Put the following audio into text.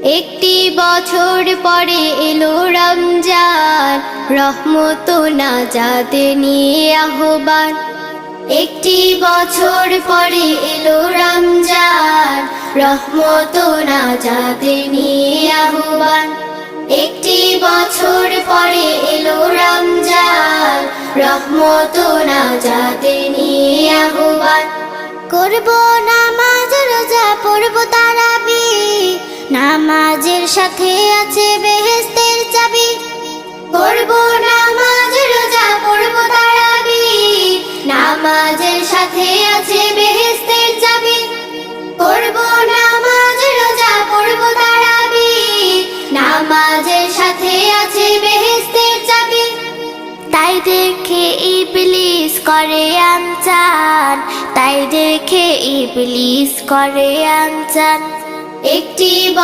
একটি বছর পরে এলো রমজান, রহমত নাজাত নিয়ে আহ্বান। একটি বছর পরে এলো রমজান, রহমত নাজাত নিয়ে আহ্বান। একটি বছর পরে এলো রমজান, রহমত নাজাত নিয়ে আহ্বান। করব নামাজ রোজা পড়ব তারাবিহ, নামাজের সাথে আছে বেহেশতের চাবি। করব নামাজ রোজা পড়ব তারাবিহ, নামাজের সাথে আছে বেহেশতের চাবি। করব নামাজ রোজা পড়ব তারাবিহ, নামাজের সাথে আছে বেহেশতের চাবি। তাই দেখে ইবলিস করে আমচান, তাই দেখে ইবলিস করে আমচান। একটি